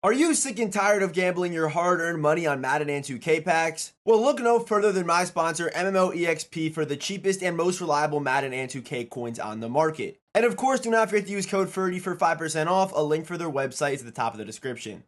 Are you sick and tired of gambling your hard-earned money on Madden and 2K packs? Well, look no further than my sponsor, MMOEXP, for the cheapest and most reliable Madden and 2K coins on the market. And of course, do not forget to use code Ferdy for 5% off. A link for their website is at the top of the description.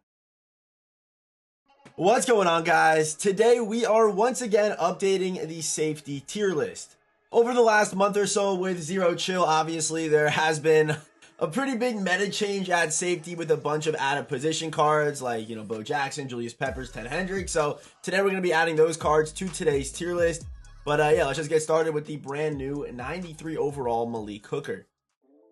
What's going on, guys? Today we are once again updating the safety tier list. Over the last month or so with Zero Chill, obviously there has been a pretty big meta change at safety with a bunch of added position cards like, Bo Jackson, Julius Peppers, Ted Hendricks. So today we're going to be adding those cards to today's tier list. But yeah, let's just get started with the brand new 93 overall Malik Hooker.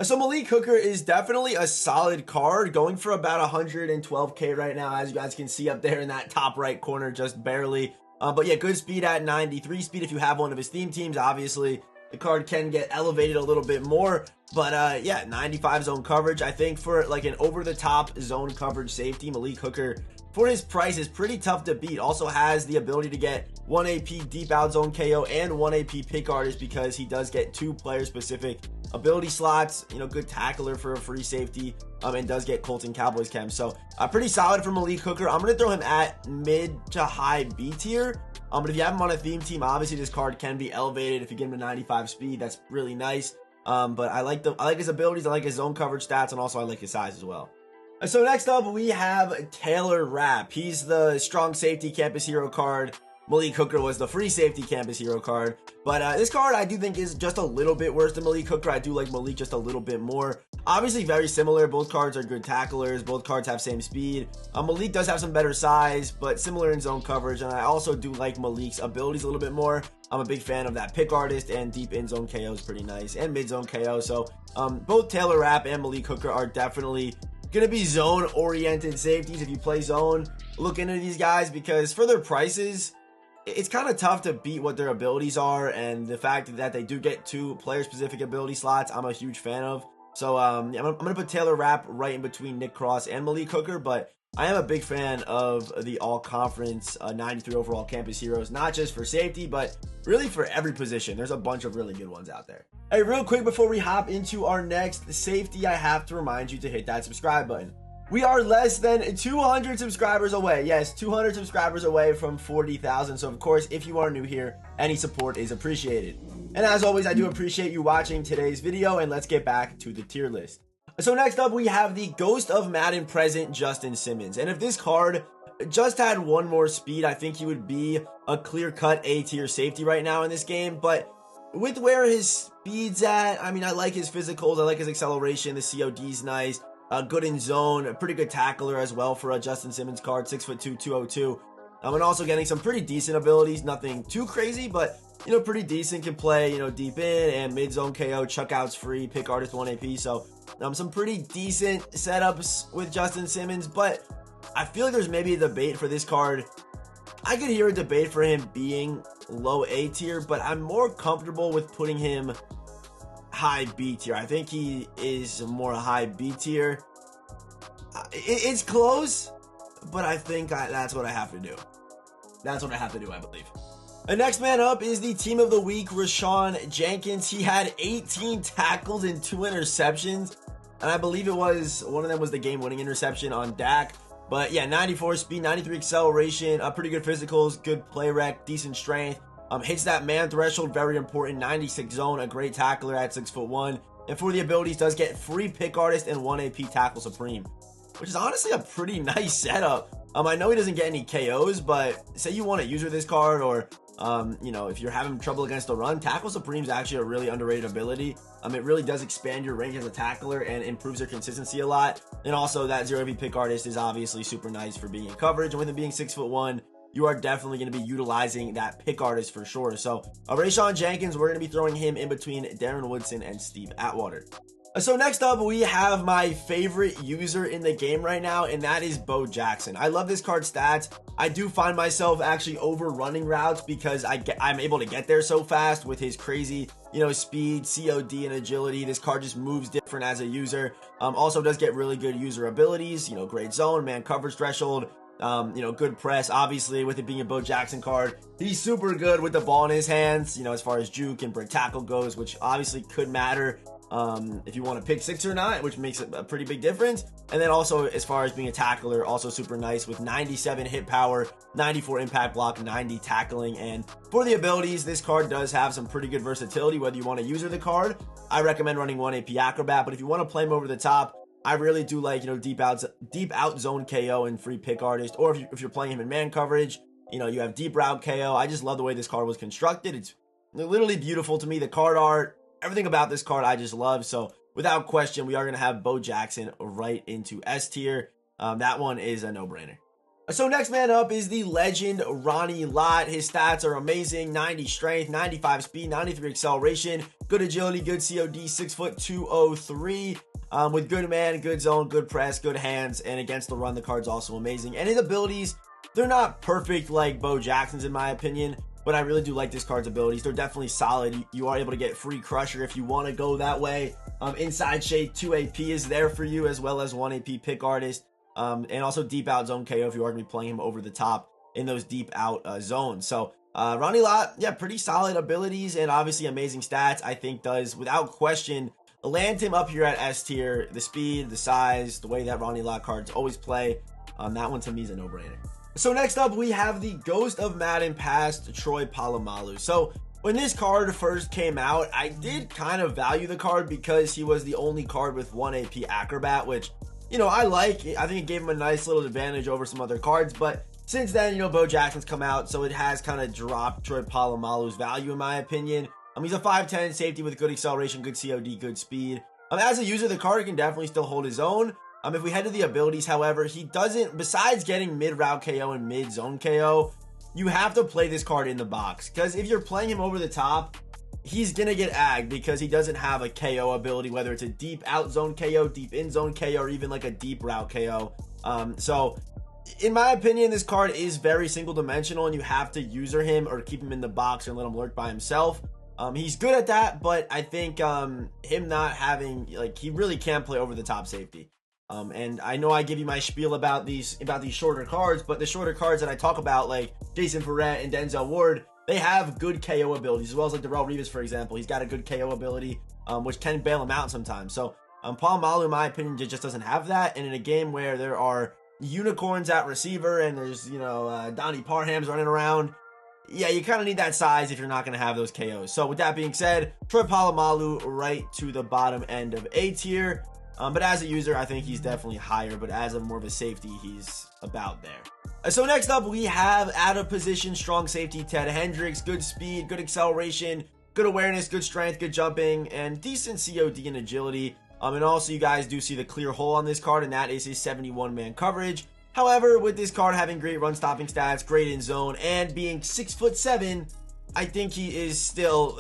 So Malik Hooker is definitely a solid card, going for about 112k right now, as you guys can see up there in that top right corner, just barely. But yeah, good speed at 93 speed if you have one of his theme teams. Obviously, the card can get elevated a little bit more, but yeah, 95 zone coverage. I think for like an over-the-top zone coverage safety, Malik Hooker, for his price, is pretty tough to beat. Also has the ability to get 1 AP deep out zone KO and 1 AP pick artist, because he does get 2 player-specific ability slots. Good tackler for a free safety, and does get Colton Cowboys chem. So pretty solid for Malik Hooker. I'm going to throw him at mid to high B tier. But if you have him on a theme team, obviously this card can be elevated. If you get him to 95 speed, that's really nice. But I like his abilities, I like his zone coverage stats, and also I like his size as well. So next up, we have Taylor Rapp. He's the strong safety campus hero card. Malik Hooker was the free safety campus hero card. But this card I do think is just a little bit worse than Malik Hooker. I do like Malik just a little bit more. Obviously very similar. Both cards are good tacklers. Both cards have same speed. Malik does have some better size, but similar in zone coverage. And I also do like Malik's abilities a little bit more. I'm a big fan of that pick artist, and deep in zone KO is pretty nice, and mid zone KO. So both Taylor Rapp and Malik Hooker are definitely gonna be zone oriented safeties. If you play zone, look into these guys, because for their prices, it's kind of tough to beat what their abilities are, and the fact that they do get 2 player-specific ability slots, I'm a huge fan of. So yeah, I'm going to put Taylor Rapp right in between Nick Cross and Malik Hooker, but I am a big fan of the all-conference 93 overall campus heroes, not just for safety, but really for every position. There's a bunch of really good ones out there. Hey, real quick before we hop into our next safety, I have to remind you to hit that subscribe button. We are less than 200 subscribers away. Yes, 200 subscribers away from 40,000. So of course, if you are new here, any support is appreciated. And as always, I do appreciate you watching today's video, and let's get back to the tier list. So next up, we have the Ghost of Madden present Justin Simmons. And if this card just had 1 more speed, I think he would be a clear-cut A tier safety right now in this game. But with where his speed's at, I mean, I like his physicals, I like his acceleration, the COD's nice. Good in zone, a pretty good tackler as well for a Justin Simmons card, 6'2", 202. And also getting some pretty decent abilities, nothing too crazy, but pretty decent. Can play deep in and mid zone KO, chuck outs free, pick artist 1 AP. So some pretty decent setups with Justin Simmons, but I feel like there's maybe a debate for this card. I could hear a debate for him being low A tier, but I'm more comfortable with putting him high B tier. I think he is more high B tier. It's close, but I think that's what I have to do. That's what I have to do, I believe. The next man up is the team of the week, Rashawn Jenkins. He had 18 tackles and 2 interceptions, and I believe it was one of them was the game-winning interception on Dak. But yeah, 94 speed, 93 acceleration, pretty good physicals, good play rec, decent strength. Hits that man threshold, very important. 96 zone, a great tackler at 6'1", and for the abilities does get free pick artist and 1 AP tackle supreme, which is honestly a pretty nice setup. I know he doesn't get any KOs, but say you want to use this card, or if you're having trouble against the run, tackle supreme is actually a really underrated ability. It really does expand your range as a tackler and improves your consistency a lot. And also that 0 AP pick artist is obviously super nice for being in coverage, and with him being 6'1", you are definitely going to be utilizing that pick artist for sure. So Rashawn Jenkins, we're going to be throwing him in between Darren Woodson and Steve Atwater. So next up, we have my favorite user in the game right now, and that is Bo Jackson. I love this card's stats. I do find myself actually overrunning routes because I'm able to get there so fast with his crazy, speed, COD, and agility. This card just moves different as a user. Also does get really good user abilities, great zone, man coverage threshold, good press. Obviously, with it being a Bo Jackson card, he's super good with the ball in his hands, as far as juke and break tackle goes, which obviously could matter if you want to pick 6 or not, which makes a pretty big difference. And then also as far as being a tackler, also super nice with 97 hit power, 94 impact block, 90 tackling. And for the abilities, this card does have some pretty good versatility, whether you want to use the card. I recommend running 1 AP Acrobat, but if you want to play him over the top, I really do like, deep out zone KO and free pick artist, or if you're playing him in man coverage, you have deep route KO. I just love the way this card was constructed. It's literally beautiful to me. The card art, everything about this card I just love. So without question, we are going to have Bo Jackson right into S tier. That one is a no-brainer. So next man up is the legend Ronnie Lott. His stats are amazing: 90 strength, 95 speed, 93 acceleration, good agility, good COD, 6 foot 203. With good man, good zone, good press, good hands, and against the run, the card's also amazing. And his abilities, they're not perfect like Bo Jackson's in my opinion, but I really do like this card's abilities. They're definitely solid. You are able to get free crusher if you want to go that way. Inside shade 2 AP is there for you, as well as 1 AP pick artist. And also deep out zone KO if you are going to be playing him over the top in those deep out zones. So Ronnie Lott, yeah, pretty solid abilities and obviously amazing stats. I think does, without question, land him up here at S tier. The speed, the size, the way that Ronnie Lott cards always play. That one to me is a no-brainer. So next up, we have the Ghost of Madden past Troy Polamalu. So when this card first came out, I did kind of value the card because he was the only card with 1 AP Acrobat, which, I like. I think it gave him a nice little advantage over some other cards. But since then, Bo Jackson's come out, so it has kind of dropped Troy Polamalu's value in my opinion. He's a 5'10 safety with good acceleration, good COD, good speed. As a user, the card can definitely still hold his own. If we head to the abilities, however, he doesn't, besides getting mid-route KO and mid-zone KO, you have to play this card in the box. Because if you're playing him over the top, he's going to get agged because he doesn't have a KO ability, whether it's a deep out zone KO, deep in zone KO, or even like a deep route KO. So in my opinion, this card is very single dimensional and you have to user him or keep him in the box and let him lurk by himself. He's good at that, but I think him not having, he really can't play over the top safety. And I know I give you my spiel about these shorter cards, but the shorter cards that I talk about, like Jason Verrett and Denzel Ward, they have good KO abilities, as well as like Darrelle Revis, for example. He's got a good KO ability, which can bail him out sometimes. So Polamalu, in my opinion, just doesn't have that. And in a game where there are unicorns at receiver and there's, Donnie Parham's running around, yeah, you kind of need that size if you're not going to have those KOs. So with that being said, Troy Polamalu right to the bottom end of A tier. But as a user, I think he's definitely higher, but as a more of a safety, he's about there. So next up, we have out of position strong safety Ted Hendricks. Good speed, good acceleration, good awareness, good strength, good jumping, and decent COD and agility. And also you guys do see the clear hole on this card, and that is his 71-man coverage. However, with this card having great run stopping stats, great in zone, and being 6'7", I think he's still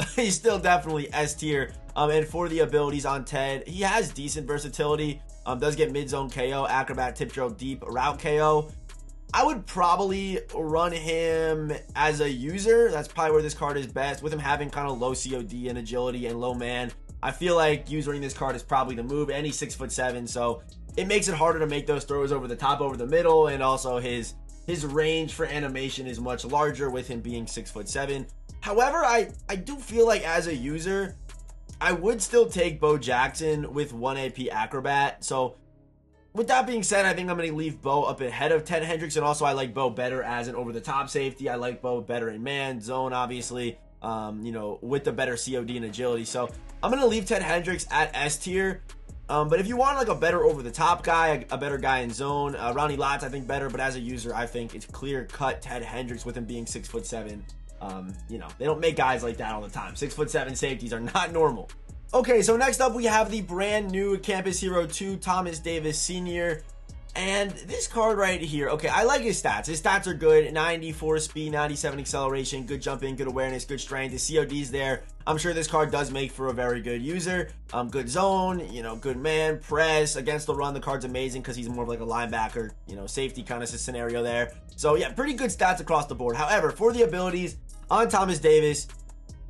definitely S tier. And for the abilities on Ted, he has decent versatility. Does get mid-zone KO, acrobat, tip drill, deep route KO. I would probably run him as a user. That's probably where this card is best. With him having kind of low COD and agility and low man, I feel like using this card is probably the move. And he's 6'7", so it makes it harder to make those throws over the top, over the middle, and also his range for animation is much larger with him being 6'7". However, I do feel like as a user, I would still take Bo Jackson with 1 AP Acrobat. So with that being said, I think I'm going to leave Bo up ahead of Ted Hendricks. And also I like Bo better as an over-the-top safety. I like Bo better in man, zone, obviously, with the better COD and agility. So I'm going to leave Ted Hendricks at S tier. But if you want like a better over-the-top guy, a better guy in zone, Ronnie Lott's I think better. But as a user, I think it's clear-cut Ted Hendricks with him being 6'7". They don't make guys like that all the time. 6'7" safeties are not normal. Okay, so next up we have the brand new Campus Hero 2, Thomas Davis Sr. And this card right here, okay, I like his stats. His stats are good. 94 speed, 97 acceleration, good jumping, good awareness, good strength. His COD's there. I'm sure this card does make for a very good user. Good zone, good man, press. Against the run, the card's amazing because he's more of like a linebacker, safety kind of scenario there. So yeah, pretty good stats across the board. However, for the abilities on Thomas Davis,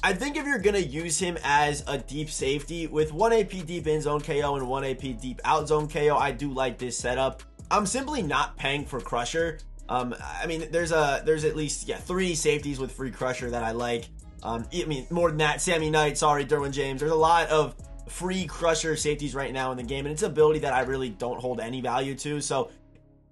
I think if you're going to use him as a deep safety with 1 AP deep in zone KO and 1 AP deep out zone KO, I do like this setup. I'm simply not paying for Crusher. I mean, there's at least 3 safeties with free Crusher that I like. I mean, more than that, Sammy Knight, sorry, Derwin James. There's a lot of free crusher safeties right now in the game, and it's an ability that I really don't hold any value to. So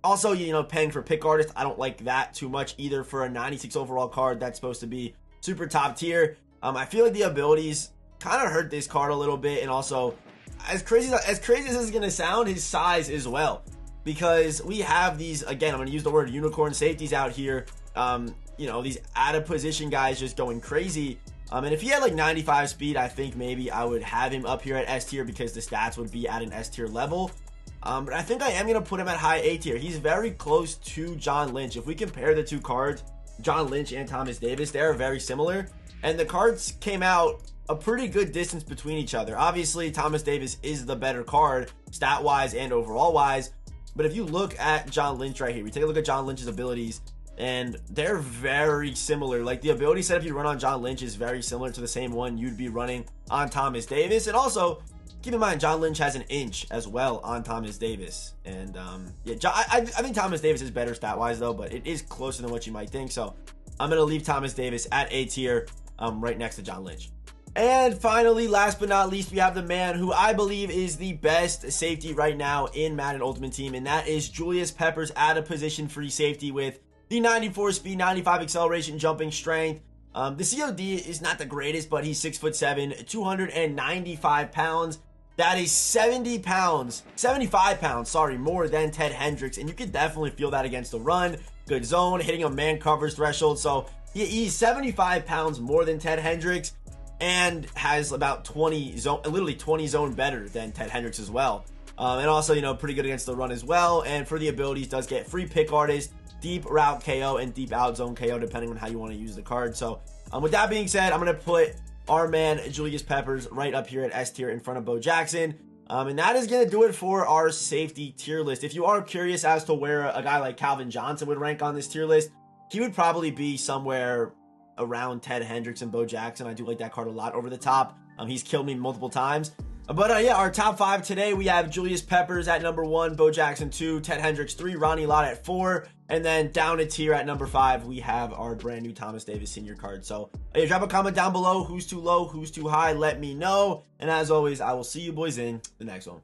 also, you know, paying for pick artist, I don't like that too much either for a 96 overall card that's supposed to be super top tier. I feel like the abilities kind of hurt this card a little bit, and also as crazy as this is going to sound, his size as well, because we have these, again, I'm going to use the word unicorn safeties out here, you know, these out of position guys just going crazy. And if he had like 95 speed, I think maybe I would have him up here at S tier because the stats would be at an S tier level. But I think I am going to put him at high A tier. He's very close to John Lynch. If we compare the two cards, John Lynch and Thomas Davis, they're very similar. And the cards came out a pretty good distance between each other. Obviously, Thomas Davis is the better card, stat-wise and overall-wise. But if you look at John Lynch right here, we take a look at John Lynch's abilities, and they're very similar. Like, the ability setup you run on John Lynch is very similar to the same one you'd be running on Thomas Davis. And also, keep in mind, John Lynch has an inch as well on Thomas Davis. And yeah, I think Thomas Davis is better stat-wise, though, but it is closer than what you might think. So I'm going to leave Thomas Davis at A tier, right next to John Lynch. And finally, last but not least, we have the man who I believe is the best safety right now in Madden Ultimate Team, and that is Julius Peppers, out of position free safety with the 94 speed, 95 acceleration, jumping strength. The COD is not the greatest, but he's 6'7", 295 pounds. That is 75 pounds, sorry, more than Ted Hendricks, and you can definitely feel that against the run. Good zone, hitting a man covers threshold, so he's 75 pounds more than Ted Hendricks, and has about 20 zone, literally 20 zone better than Ted Hendricks as well. And also, you know, pretty good against the run as well. And for the abilities, does get free pick artist, deep route KO, and deep out zone KO, depending on how you want to use the card. So with that being said, I'm going to put our man Julius Peppers right up here at S tier in front of Bo Jackson. And that is going to do it for our safety tier list. If you are curious as to where a guy like Calvin Johnson would rank on this tier list, he would probably be somewhere around Ted Hendricks and Bo Jackson. I do like that card a lot over the top. He's killed me multiple times. But yeah, our top 5 today, we have Julius Peppers at number 1, Bo Jackson 2, Ted Hendricks 3, Ronnie Lott at 4, and then down a tier at number 5, we have our brand new Thomas Davis senior card. So hey, drop a comment down below. Who's too low, who's too high, let me know. And as always, I will see you boys in the next one.